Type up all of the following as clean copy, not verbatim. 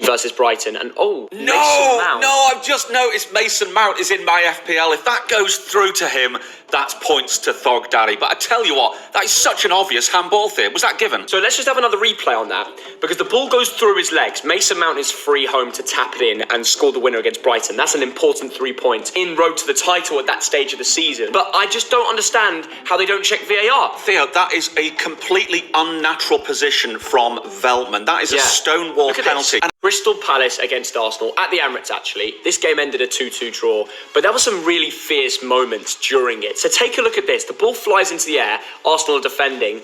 versus Brighton, and Mason Mount. I've just noticed Mason Mount is in my FPL. If that goes through to him, that's points to Thogdaddy. But I tell you what, that is such an obvious handball there. Was that given? So let's just have another replay on that, because the ball goes through his legs. Mason Mount is free home to tap it in and score the winner against Brighton. That's an important 3 points in road to the title at that stage of the season. But I just don't understand how they don't check VAR. Theo, that is a completely unnatural position from Veltman. That is a stonewall penalty. Crystal Palace against Arsenal at the Emirates, actually. This game ended a 2-2 draw, but there were some really fierce moments during it. So take a look at this. The ball flies into the air. Arsenal are defending.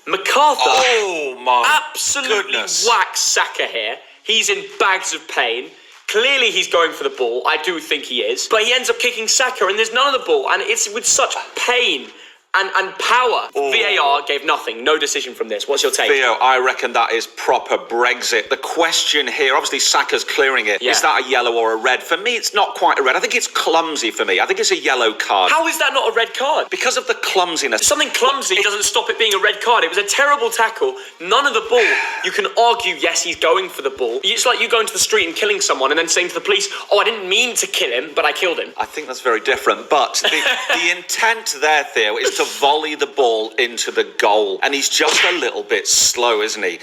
MacArthur absolutely whacks Saka here. He's in bags of pain. Clearly he's going for the ball. I do think he is. But he ends up kicking Saka, and there's none of the ball. And it's with such pain and power. VAR gave nothing. No decision from this. What's your take? Theo, I reckon that is proper Brexit. The question here, obviously Saka's clearing it. Is that a yellow or a red? For me, it's not quite a red. I think it's clumsy for me. I think it's a yellow card. How is that not a red card? Because of the clumsiness. Something clumsy doesn't stop it being a red card. It was a terrible tackle. None of the ball. You can argue, yes, he's going for the ball. It's like you going to the street and killing someone and then saying to the police, I didn't mean to kill him, but I killed him. I think that's very different. But the intent there, Theo, is to volley the ball into the goal, and he's just a little bit slow, isn't he?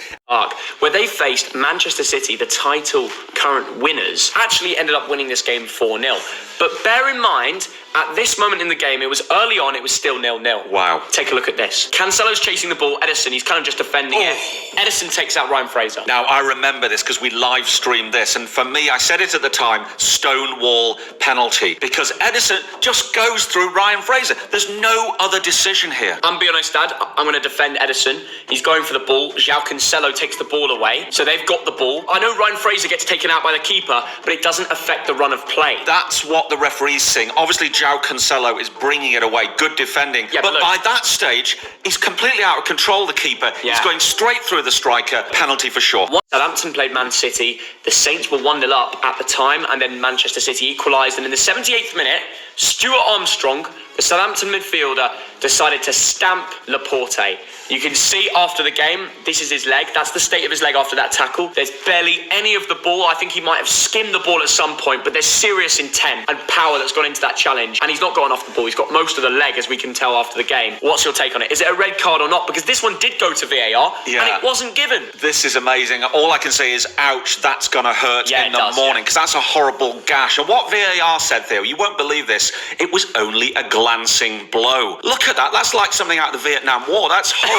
Where they faced Manchester City, the title current winners, actually ended up winning this game 4-0. But bear in mind, at this moment in the game, it was early on, it was still 0-0. Wow. Take a look at this. Cancelo's chasing the ball. Ederson, he's kind of just defending it. Ederson takes out Ryan Fraser. Now, I remember this because we live streamed this, and for me, I said it at the time, stonewall penalty, because Ederson just goes through Ryan Fraser. There's no other decision here. I'm being honest, Dad. I'm going to defend Ederson. He's going for the ball. João Cancelo takes the ball away. So they've got the ball. I know Ryan Fraser gets taken out by the keeper, but it doesn't affect the run of play. That's what the referee's saying. Obviously, João Cancelo is bringing it away. Good defending. Yeah, but by that stage, he's completely out of control, the keeper. Yeah. He's going straight through the striker. Penalty for sure. Southampton played Man City. The Saints were 1-0 up at the time, and then Manchester City equalised. And in the 78th minute, Stuart Armstrong, the Southampton midfielder, decided to stamp Laporte. You can see after the game, this is his leg. That's the state of his leg after that tackle. There's barely any of the ball. I think he might have skimmed the ball at some point, but there's serious intent and power that's gone into that challenge. And he's not gone off the ball. He's got most of the leg, as we can tell after the game. What's your take on it? Is it a red card or not? Because this one did go to VAR, and it wasn't given. This is amazing. All I can say is, ouch, that's going to hurt in the morning, because that's a horrible gash. And what VAR said, Theo, you won't believe this, it was only a glancing blow. Look at that. That's like something out of the Vietnam War. That's horrible.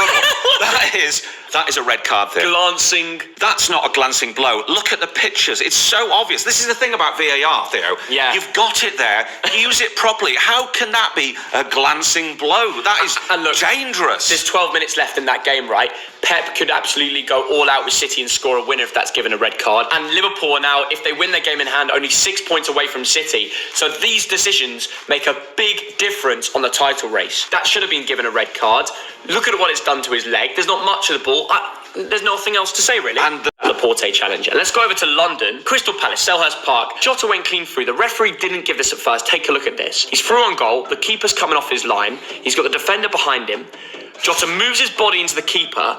That is a red card, Theo. Glancing. That's not a glancing blow. Look at the pictures. It's so obvious. This is the thing about VAR, Theo. Yeah. You've got it there. Use it properly. How can that be a glancing blow? That is dangerous. There's 12 minutes left in that game, right? Pep could absolutely go all out with City and score a winner if that's given a red card. And Liverpool are now, if they win their game in hand, only 6 points away from City. So these decisions make a big difference on the title race. That should have been given a red card. Look at what it's done to his leg. There's not much of the ball. There's nothing else to say, really. And the Laporte challenger. Let's go over to London. Crystal Palace, Selhurst Park. Jota went clean through. The referee didn't give this at first. Take a look at this. He's through on goal. The keeper's coming off his line. He's got the defender behind him. Jota moves his body into the keeper,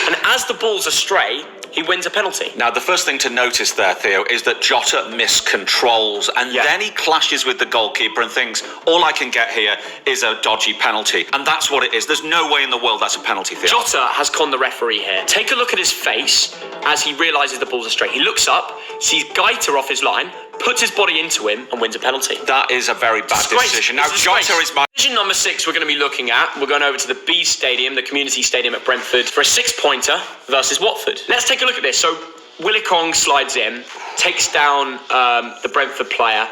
and as the ball's astray, he wins a penalty. Now, the first thing to notice there, Theo, is that Jota miscontrols, and then he clashes with the goalkeeper and thinks, all I can get here is a dodgy penalty. And that's what it is. There's no way in the world that's a penalty, Theo. Jota has conned the referee here. Take a look at his face as he realises the ball's astray. He looks up, sees Gaita off his line, puts his body into him and wins a penalty. That is a very bad decision. Now, Jota is my... Decision number 6 we're going to be looking at. We're going over to the B Stadium, the community stadium at Brentford, for a 6-pointer versus Watford. Let's take a look at this. So, Willikong slides in, takes down the Brentford player,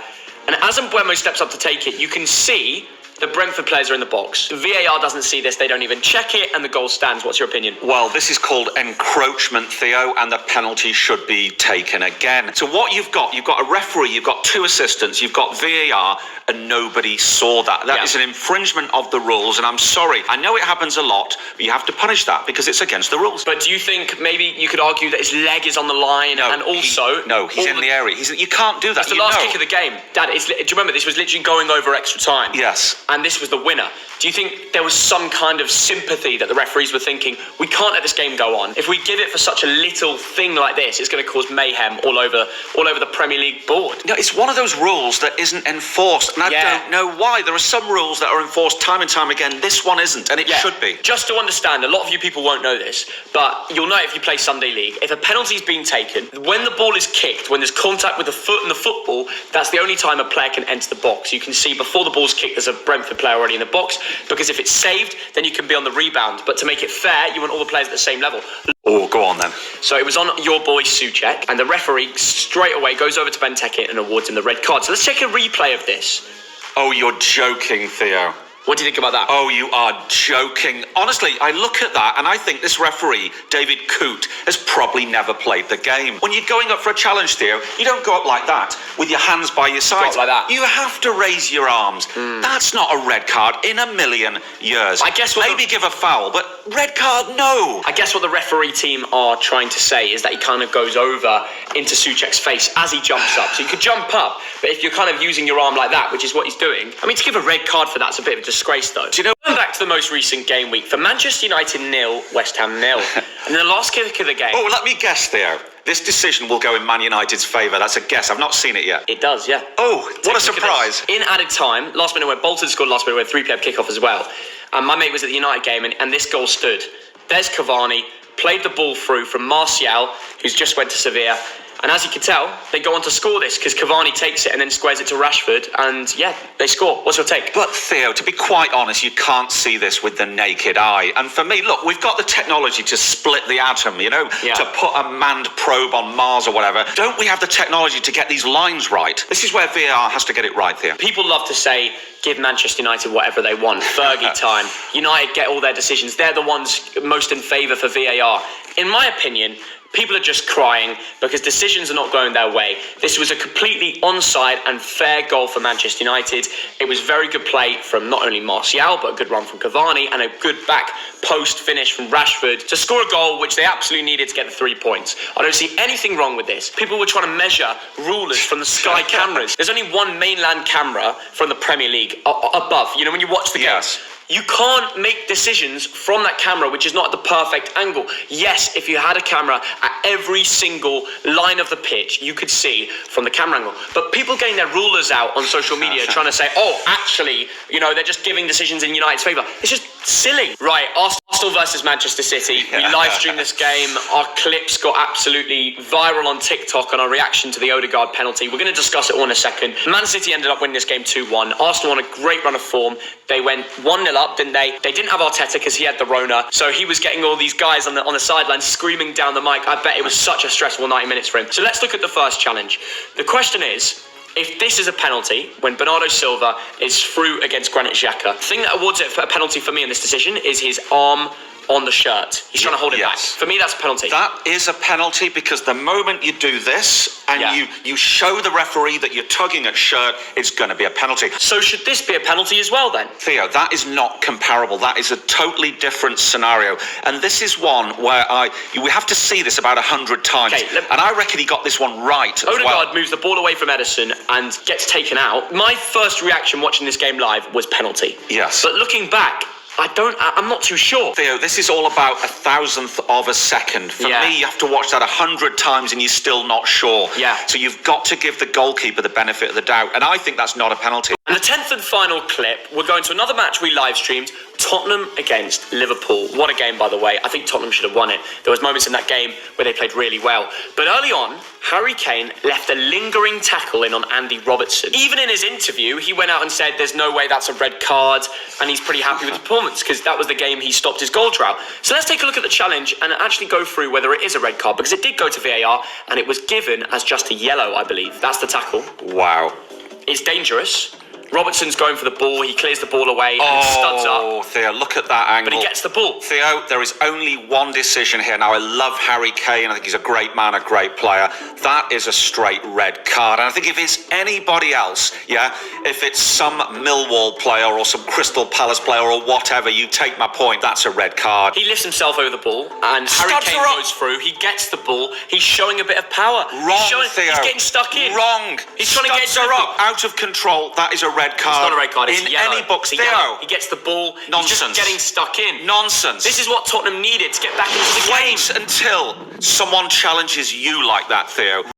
and as Mbeumo steps up to take it, you can see the Brentford players are in the box. The VAR doesn't see this, they don't even check it, and the goal stands. What's your opinion? Well, this is called encroachment, Theo, and the penalty should be taken again. So what you've got a referee, you've got 2 assistants, you've got VAR, and nobody saw that. That is an infringement of the rules, and I'm sorry. I know it happens a lot, but you have to punish that because it's against the rules. But do you think maybe you could argue that his leg is on the line, and also... He's in the area. You can't do that. It's the last kick of the game. Dad, do you remember this was literally going over extra time? Yes. and this was the winner. Do you think there was some kind of sympathy that the referees were thinking, we can't let this game go on? If we give it for such a little thing like this, it's going to cause mayhem all over the Premier League board. No, it's one of those rules that isn't enforced, and I don't know why. There are some rules that are enforced time and time again. This one isn't, and it should be. Just to understand, a lot of you people won't know this, but you'll know if you play Sunday League. If a penalty's been taken, when the ball is kicked, when there's contact with the foot and the football, that's the only time a player can enter the box. You can see before the ball's kicked, there's a Brentford player already in the box, because if it's saved, then you can be on the rebound. But to make it fair, you want all the players at the same level. Oh, go on then. So it was on your boy Souček, and the referee straight away goes over to Benteke and awards him the red card. So let's check a replay of this. Oh, you're joking, Theo. What do you think about that? Oh, you are joking. Honestly, I look at that and I think this referee, David Coote, has probably never played the game. When you're going up for a challenge, Theo, you don't go up like that, with your hands by your sides. Like that. You have to raise your arms. That's not a red card in a million years. I guess maybe give a foul, but red card, no. I guess what the referee team are trying to say is that he kind of goes over into Souček's face as he jumps up. So you could jump up, but if you're kind of using your arm like that, which is what he's doing, I mean, to give a red card for that's a bit of a disgrace, though. Do you know? Going back to the most recent game week, for Manchester United 0, West Ham 0. And the last kick of the game... Oh, let me guess, Theo. This decision will go in Man United's favour. That's a guess. I've not seen it yet. It does, yeah. Oh, what a surprise. In added time, last minute when Bolton scored last minute, 3 p.m. kickoff as well. And my mate was at the United game, and this goal stood. There's Cavani, played the ball through from Martial, who's just went to Sevilla. And as you can tell, they go on to score this because Cavani takes it and then squares it to Rashford. And yeah, they score. What's your take? But Theo, to be quite honest, you can't see this with the naked eye. And for me, look, we've got the technology to split the atom, to put a manned probe on Mars or whatever. Don't we have the technology to get these lines right? This is where VAR has to get it right, Theo. People love to say, give Manchester United whatever they want. Fergie time. United get all their decisions. They're the ones most in favour for VAR. In my opinion, people are just crying because decisions are not going their way. This was a completely onside and fair goal for Manchester United. It was very good play from not only Martial, but a good run from Cavani and a good back post finish from Rashford to score a goal which they absolutely needed to get the 3 points. I don't see anything wrong with this. People were trying to measure rulers from the Sky cameras. There's only one mainland camera from the Premier League above. When you watch the game. You can't make decisions from that camera, which is not at the perfect angle. Yes, if you had a camera at every single line of the pitch, you could see from the camera angle. But people getting their rulers out on social media trying to say, oh, actually, they're just giving decisions in United's favour. It's just silly. Right, Arsenal versus Manchester City. We live streamed this game. Our clips got absolutely viral on TikTok on our reaction to the Odegaard penalty. We're going to discuss it all in a second. Man City ended up winning this game 2-1. Arsenal on a great run of form. They went 1-0 up, didn't they? They didn't have Arteta because he had the Rona, so he was getting all these guys on the sideline screaming down the mic. I bet it was such a stressful 90 minutes for him. So let's look at the first challenge. The question is, if this is a penalty, when Bernardo Silva is through against Granit Xhaka, the thing that awards it for a penalty for me in this decision is his arm on the shirt. He's trying to hold it back. For me, that's a penalty. That is a penalty because the moment you do this and you show the referee that you're tugging at shirt, it's going to be a penalty. So should this be a penalty as well then? Theo, that is not comparable. That is a totally different scenario. And this is one where we have to see this about 100 times. And I reckon he got this one right as Odegaard moves the ball away from Ederson and gets taken out. My first reaction watching this game live was penalty. Yes. But looking back, I'm not too sure. Theo, this is all about 1,000th of a second. For me, you have to watch that 100 times and you're still not sure. So you've got to give the goalkeeper the benefit of the doubt. And I think that's not a penalty. And the 10th and final clip, we're going to another match we live streamed, Tottenham against Liverpool. What a game, by the way. I think Tottenham should have won it. There was moments in that game where they played really well. But early on, Harry Kane left a lingering tackle in on Andy Robertson. Even in his interview, he went out and said there's no way that's a red card, and he's pretty happy with the performance because that was the game he stopped his goal drought. So let's take a look at the challenge and actually go through whether it is a red card, because it did go to VAR and it was given as just a yellow, I believe. That's the tackle. Wow. It's dangerous. Robertson's going for the ball, he clears the ball away and studs up. Oh, Theo, look at that angle. But he gets the ball. Theo, there is only one decision here. Now, I love Harry Kane. I think he's a great man, a great player. That is a straight red card. And I think if it's anybody else, if it's some Millwall player or some Crystal Palace player or whatever, you take my point, that's a red card. He lifts himself over the ball and Harry Kane goes through. He gets the ball. He's showing a bit of power. Wrong, Theo. He's getting stuck in. Wrong. He's trying to get up, out of control. That is a red card. It's not a red card. It's in a yellow. any box. It's a Theo, yellow. He gets the ball. Nonsense. He's just getting stuck in. Nonsense. This is what Tottenham needed to get back into the game. Wait until someone challenges you like that, Theo.